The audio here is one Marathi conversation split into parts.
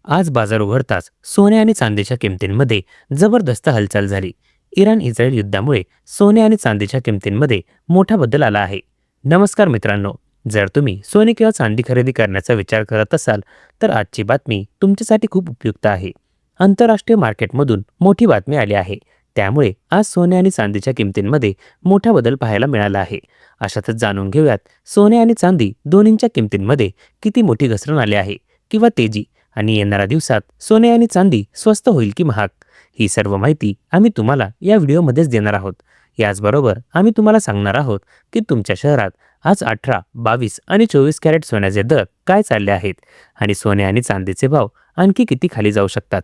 आज बाजार उघडताच सोने आणि चांदीच्या किमतींमध्ये जबरदस्त हालचाल झाली. इराण इस्रायल युद्धामुळे सोने आणि चांदीच्या किमतींमध्ये मोठा बदल आला आहे. नमस्कार मित्रांनो, जर तुम्ही सोने किंवा चांदी खरेदी करण्याचा विचार करत असाल तर आजची बातमी तुमच्यासाठी खूप उपयुक्त आहे. आंतरराष्ट्रीय मार्केटमधून मोठी बातमी आली आहे. त्यामुळे आज सोने आणि चांदीच्या किमतींमध्ये मोठा बदल पाहायला मिळाला आहे. अशातच जाणून घेऊयात सोने आणि चांदी दोन्हींच्या किमतींमध्ये किती मोठी घसरण आली आहे किंवा तेजी, आणि येणाऱ्या दिवसात सोने आणि चांदी स्वस्त होईल की महाग, ही सर्व माहिती आम्ही तुम्हाला या व्हिडिओमध्येच देणार आहोत. याचबरोबर आम्ही तुम्हाला सांगणार आहोत की तुमच्या शहरात आज 18, 22 आणि 24 कॅरेट सोन्याचे दर काय चालले आहेत आणि सोने आणि चांदीचे भाव आणखी किती खाली जाऊ शकतात.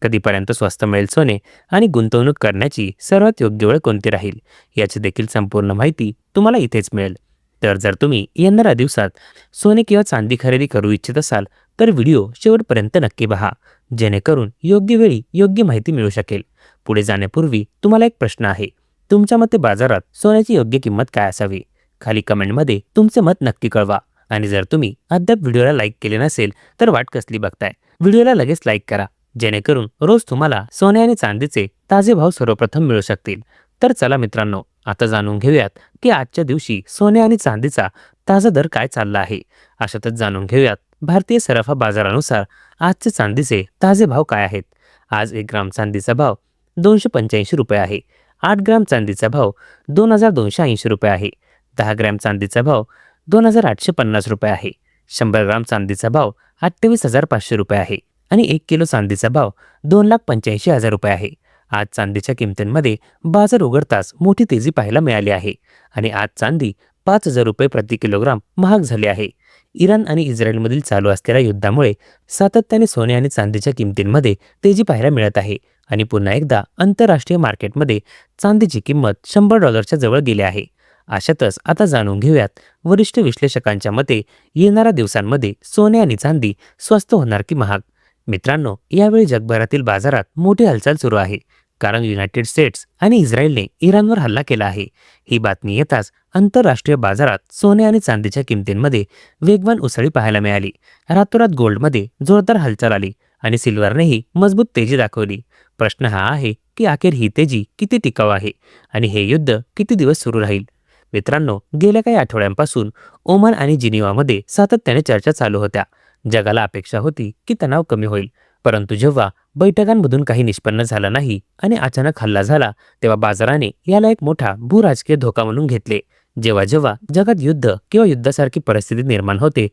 कधीपर्यंत स्वस्त मिळेल सोने आणि गुंतवणूक करण्याची सर्वात योग्य वेळ कोणती राहील, याची देखील संपूर्ण माहिती तुम्हाला इथेच मिळेल. तर जर तुम्ही येणाऱ्या दिवसात सोने किंवा चांदी खरेदी करू इच्छित असाल तर व्हिडिओ शेवटपर्यंत नक्की पहा, जेणेकरून योग्य वेळी योग्य माहिती मिळू शकेल. पुढे जाण्यापूर्वी तुम्हाला एक प्रश्न आहे. तुमच्या मते बाजारात सोन्याची योग्य किंमत काय असावी? खाली कमेंटमध्ये तुमचे मत नक्की कळवा. आणि जर तुम्ही अद्याप व्हिडिओला लाईक केले नसेल तर वाट कसली बघताय, व्हिडिओला लगेच लाईक करा, जेणेकरून रोज तुम्हाला सोने आणि चांदीचे ताजे भाव सर्वप्रथम मिळू शकतील. तर चला मित्रांनो, आता जाणून घेऊयात की आजच्या दिवशी सोने आणि चांदीचा ताजा दर काय चालला आहे. अशातच जाणून घेऊयात भारतीय सराफा बाजारानुसार आजचे चांदीचे ताजे भाव काय आहेत. आज 1 ग्राम चांदीचा भाव 285 रुपये आहे. 8 ग्राम चांदीचा भाव 2280 रुपये आहे. 10 ग्रॅम चांदीचा भाव 2850 रुपये आहे. 100 ग्राम चांदीचा भाव 28,500 रुपये आहे. आणि 1 किलो चांदीचा भाव 2,85,000 रुपये आहे. आज चांदीच्या किमतींमध्ये बाजार उघडताच मोठी तेजी पाहायला मिळाली आहे आणि आज चांदी 5,000 रुपये प्रति किलोग्राम महाग झाली आहे. इराण आणि इस्रायलमधील चालू असलेल्या युद्धामुळे सातत्याने सोने आणि चांदीच्या किमतींमध्ये तेजी पाहायला मिळत आहे आणि पुन्हा एकदा आंतरराष्ट्रीय मार्केटमध्ये चांदीची किंमत $100 जवळ गेली आहे. अशातच आता जाणून घेऊयात वरिष्ठ विश्लेषकांच्या मते येणाऱ्या दिवसांमध्ये सोने आणि चांदी स्वस्त होणार की महाग. मित्रांनो, यावेळी जगभरातील बाजारात मोठी हालचाल सुरू आहे, कारण युनायटेड स्टेट्स आणि इस्रायलने इराणवर हल्ला केला आहे. ही बातमी येताच आंतरराष्ट्रीय बाजारात सोने आणि चांदीच्या किमतींमध्ये वेगवान उसळी पाहायला मिळाली. रातोरात गोल्डमध्ये जोरदार हालचाल आली आणि सिल्वरनेही मजबूत तेजी दाखवली. प्रश्न हा आहे की अखेर ही तेजी किती टिकाऊ आहे आणि हे युद्ध किती दिवस सुरू राहील. मित्रांनो, गेल्या काही आठवड्यांपासून ओमान आणि जिनिवामध्ये सातत्याने चर्चा चालू होत्या. जगाला अपेक्षा होती की तणाव कमी होईल, परंतु जेव्हा बैठकांमधून काही निष्पन्न झालं नाही आणि अचानक हल्ला झाला तेव्हा बाजाराने याला एक मोठा भूराजकीय धोका म्हणून घेतले. जेव्हा जेव्हा जगात युद्ध किंवा युद्धासारखी परिस्थिती निर्माण होते,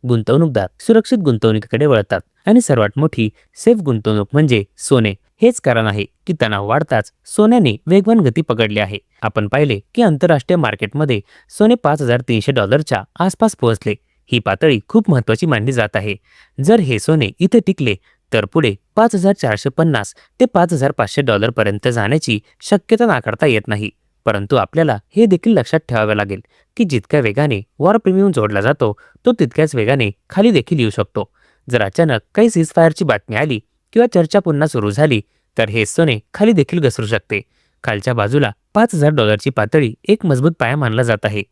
गुंतवणूकदार सुरक्षित गुंतवणुकीकडे वळतात आणि सर्वात मोठी सेफ गुंतवणूक म्हणजे सोने. हेच कारण आहे की तणाव वाढताच सोन्याने वेगवान गती पकडली आहे. आपण पाहिले की आंतरराष्ट्रीय मार्केटमध्ये सोने $5,300 आसपास पोहोचले. ही पातळी खूप महत्त्वाची मानली जात आहे. जर हे सोने इथे टिकले तर पुढे $5,450 ते $5,500 पर्यंत जाण्याची शक्यता नाकारता येत नाही. परंतु आपल्याला हे देखील लक्षात ठेवावे लागेल की जितक्या वेगाने वॉर प्रीमियम जोडला जातो तो तितक्याच वेगाने खाली देखील येऊ शकतो. जर अचानक काही सीजफायरची बातमी आली किंवा चर्चा पुन्हा सुरू झाली तर हे सोने खाली देखील घसरू शकते. खालच्या बाजूला $5,000 पातळी एक मजबूत पाया मानला जात आहे.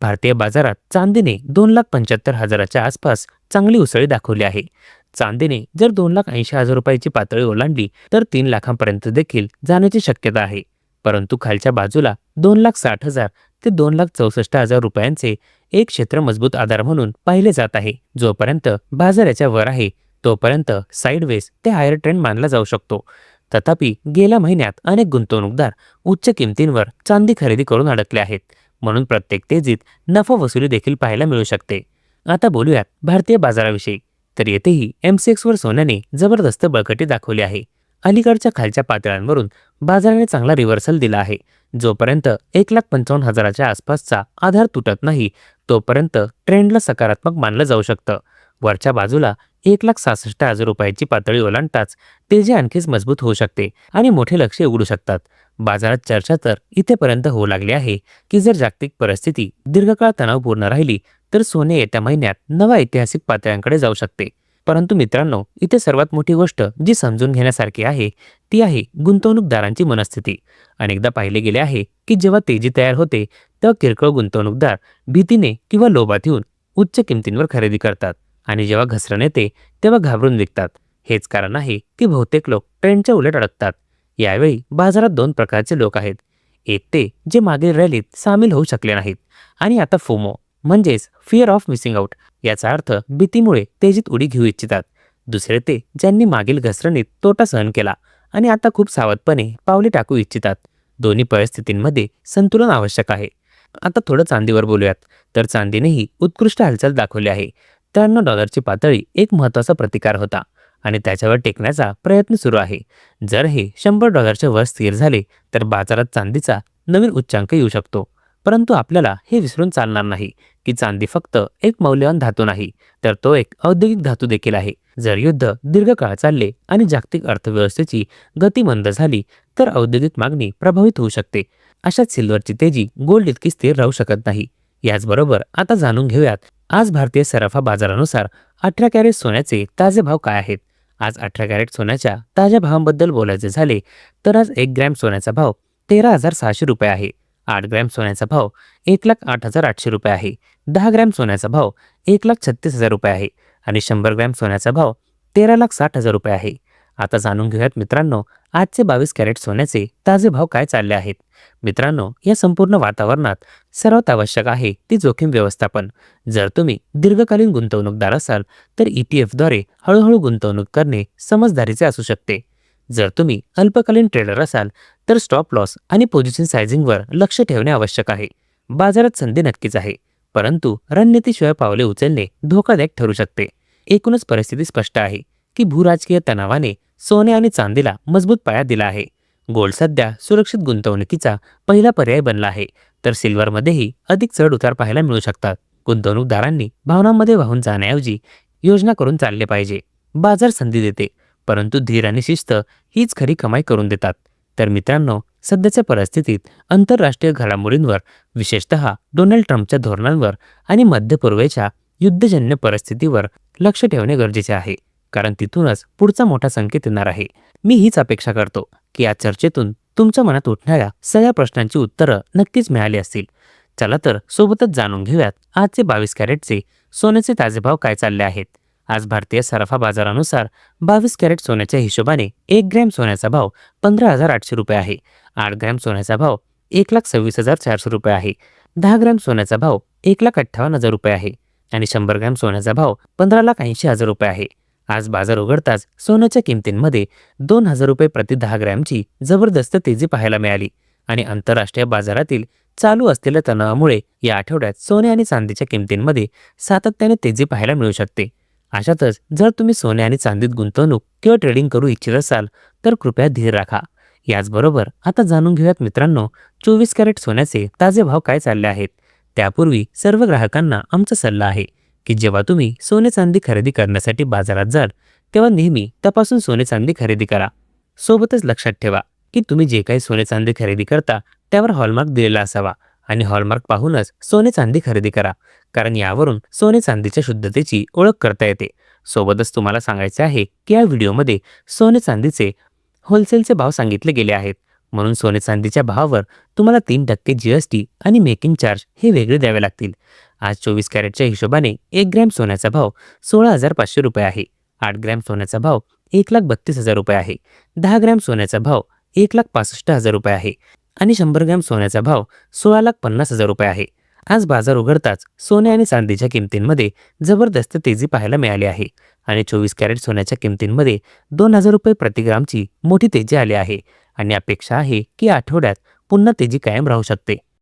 भारतीय बाजारात चांदीने 2,75,000च्या आसपास चांगली उसळी दाखवली आहे. चांदीने जर 2,80,000 रुपयाची पातळी ओलांडली तर 3 लाखांपर्यंत देखील जाण्याची शक्यता आहे. परंतु खालच्या बाजूला 2,60,000 ते 2,64,000 रुपयांचे एक क्षेत्र मजबूत आधार म्हणून पाहिले जात आहे. जोपर्यंत बाजार याच्या वर आहे तोपर्यंत साईडवेज ते हायर ट्रेंड मानला जाऊ शकतो. तथापि गेल्या महिन्यात अनेक गुंतवणूकदार उच्च किमतींवर चांदी खरेदी करून अडकले आहेत, म्हणून प्रत्येक तेजीत नफा वसुली देखील पाहायला मिळू शकते. आता बोलूयात भारतीय बाजाराविषयी. तर येथेही MCX वर सोन्याने जबरदस्त बळकटी दाखवली आहे. अलीकडच्या खालच्या पातळ्यांवरून बाजाराने चांगला रिव्हर्सल दिला आहे. जोपर्यंत 1,55,000च्या आसपासचा आधार तुटत नाही तोपर्यंत ट्रेंडला सकारात्मक मानलं जाऊ शकतं. वरच्या बाजूला 1,66,000 रुपयाची पातळी ओलांडताच तेजी आणखीच मजबूत होऊ शकते आणि मोठे लक्ष्य उघडू शकतात. बाजारात चर्चा तर इथेपर्यंत होऊ लागली आहे की जर जागतिक परिस्थिती दीर्घकाळ तणावपूर्ण राहिली तर सोने येत्या महिन्यात नव्या ऐतिहासिक पातळ्यांकडे जाऊ शकते. परंतु मित्रांनो, इथे सर्वात मोठी गोष्ट जी समजून घेण्यासारखी आहे ती आहे गुंतवणूकदारांची मनस्थिती. अनेकदा पाहिले गेले आहे की जेव्हा तेजी तयार होते तेव्हा किरकोळ गुंतवणूकदार भीतीने किंवा लोभात येऊन उच्च किमतींवर खरेदी करतात आणि जेव्हा घसरण येते तेव्हा घाबरून विकतात. हेच कारण आहे की बहुतेक लोक ट्रेंडच्या उलट अडकतात. यावेळी बाजारात दोन प्रकारचे लोक आहेत. एक ते जे मागील रॅलीत सामील होऊ शकले नाहीत आणि आता फोमो म्हणजेच फिअर ऑफ मिसिंग आउट याचा अर्थ भीतीमुळे तेजीत उडी घेऊ इच्छितात. दुसरे ते ज्यांनी मागील घसरणीत तोटा सहन केला आणि आता खूप सावधपणे पावले टाकू इच्छितात. दोन्ही परिस्थितींमध्ये संतुलन आवश्यक आहे. आता थोडं चांदीवर बोलूयात. तर चांदीनेही उत्कृष्ट हालचाल दाखवली आहे. $93 पातळी एक महत्त्वाचा प्रतिकार होता आणि त्याच्यावर टेकण्याचा प्रयत्न सुरू आहे. जर हे $100 वर स्थिर झाले तर बाजारात चांदीचा नवीन उच्चांक येऊ शकतो. परंतु आपल्याला हे विसरून चालणार नाही की चांदी फक्त एक मौल्यवान धातू नाही, तर तो एक औद्योगिक धातू देखील आहे. जर युद्ध दीर्घकाळ चालले आणि जागतिक अर्थव्यवस्थेची गती मंद झाली तर औद्योगिक मागणी प्रभावित होऊ शकते. अशात सिल्वरची तेजी गोल्ड इतकी स्थिर राहू शकत नाही. याचबरोबर आता जाणून घेऊयात आज भारतीय सराफा बाजारानुसार 18 कॅरेट सोन्याचे ताजे भाव काय आहेत. आज 18 कॅरेट सोन्याच्या ताज्या भावांबद्दल बोलायचे झाले तर आज 1 ग्रॅम सोन्याचा भाव 13,600 रुपये आहे. 8 ग्रॅम सोन्याचा भाव 1,08,800 रुपये आहे. 10 ग्रॅम सोन्याचा भाव 1,36,000 रुपये आहे आणि 100 ग्रॅम सोन्याचा भाव 13,60,000 रुपये आहे. आता जाणून घेऊयात मित्रांनो आजचे 22 कॅरेट सोन्याचे ताजे भाव काय चालले आहेत. मित्रांनो, या संपूर्ण वातावरणात सर्वात आवश्यक आहे ती जोखीम व्यवस्थापन. जर तुम्ही दीर्घकालीन गुंतवणूकदार असाल तर ETFद्वारे हळूहळू गुंतवणूक करणे समजदारीचे असू शकते. जर तुम्ही अल्पकालीन ट्रेडर असाल तर स्टॉप लॉस आणि पोझिशन सायझिंगवर लक्ष ठेवणे आवश्यक आहे. बाजारात संधी नक्कीच आहे, परंतु रणनीतीशिवाय पावले उचलणे धोकादायक ठरू शकते. एकूणच परिस्थिती स्पष्ट आहे की भूराजकीय तणावाने सोने आणि चांदीला मजबूत पाया दिला आहे. गोल्ड सध्या सुरक्षित गुंतवणुकीचा पहिला पर्याय बनला आहे, तर सिल्वरमध्येही अधिक चढ उतार पाहायला मिळू शकतात. गुंतवणूकदारांनी भावनांमध्ये वाहून जाण्याऐवजी योजना करून चालले पाहिजे. बाजार संधी देते, परंतु धीर आणि शिस्त हीच खरी कमाई करून देतात. तर मित्रांनो, सध्याच्या परिस्थितीत आंतरराष्ट्रीय घडामोडींवर, विशेषतः डोनाल्ड ट्रम्पच्या धोरणांवर आणि मध्य पूर्वेच्या युद्धजन्य परिस्थितीवर लक्ष ठेवणे गरजेचे आहे, कारण तिथूनच पुढचा मोठा संकेत येणार आहे. मी हीच अपेक्षा करतो की या चर्चेतून तुमच्या मनात उठणाऱ्या सगळ्या प्रश्नांची उत्तरं नक्कीच मिळाली असतील. चला तर सोबतच जाणून घेऊयात आजचे 22 कॅरेटचे सोन्याचे ताजे भाव काय चालले आहेत. आज भारतीय सराफा बाजारानुसार 22 कॅरेट सोन्याच्या हिशोबाने 1 ग्रॅम सोन्याचा भाव 15,800 रुपये आहे. 8 ग्रॅम सोन्याचा भाव 1,26,400 रुपये आहे. 10 ग्रॅम सोन्याचा भाव 1,58,000 रुपये आहे आणि 100 ग्रॅम सोन्याचा भाव 15,80,000 रुपये आहे. आज बाजार उघडताच सोन्याच्या किमतींमध्ये 2,000 रुपये प्रति 10 ग्रॅमची जबरदस्त तेजी पाहायला मिळाली आणि आंतरराष्ट्रीय बाजारातील चालू असलेल्या तणावामुळे या आठवड्यात सोने आणि चांदीच्या किमतींमध्ये सातत्याने तेजी पाहायला मिळू शकते. अशातच जर तुम्ही सोने आणि चांदीत गुंतवणूक किंवा ट्रेडिंग करू इच्छित असाल तर कृपया धीर राखा. याचबरोबर आता जाणून घेऊयात मित्रांनो 24 कॅरेट सोन्याचे ताजे भाव काय चालले आहेत. त्यापूर्वी सर्व ग्राहकांना आमचा सल्ला आहे की जेव्हा तुम्ही सोने चांदी खरेदी करण्यासाठी बाजारात जाल तेव्हा नेहमी तपासून सोने चांदी खरेदी करा. सोबतच लक्षात ठेवा की तुम्ही जे काही सोने चांदी खरेदी करता त्यावर हॉलमार्क दिलेला असावा आणि हॉलमार्क पाहूनच सोने चांदी खरेदी करा, कारण यावरून सोने चांदीच्या शुद्धतेची ओळख करता येते. सोबतच तुम्हाला सांगायचे आहे की या व्हिडिओमध्ये सोने चांदीचे होलसेलचे भाव सांगितले गेले आहेत, म्हणून सोने चांदीच्या भावावर तुम्हाला 3% GST आणि मेकिंग चार्ज हे वेगळे द्यावे लागतील. आज 24 कॅरेटच्या हिशोबाने 1 ग्रॅम सोन्याचा भाव 16,500 रुपये आहे. 8 ग्रॅम सोन्याचा भाव 1,32,000 रुपये आहे. 10 ग्रॅम सोन्याचा भाव 1,65,000 रुपये आहे आणि 100 ग्रॅम सोन्याचा भाव 16,50,000 रुपये आहे. आज बाजार उघडताच सोने आणि चांदीच्या किमतींमध्ये जबरदस्त तेजी पाहायला मिळाली आहे आणि 24 कॅरेट सोन्याच्या किमतींमध्ये 2,000 रुपये प्रति ग्रामची मोठी तेजी आली आहे आणि अपेक्षा आहे की या आठवड्यात पुन्हा तेजी कायम राहू शकते.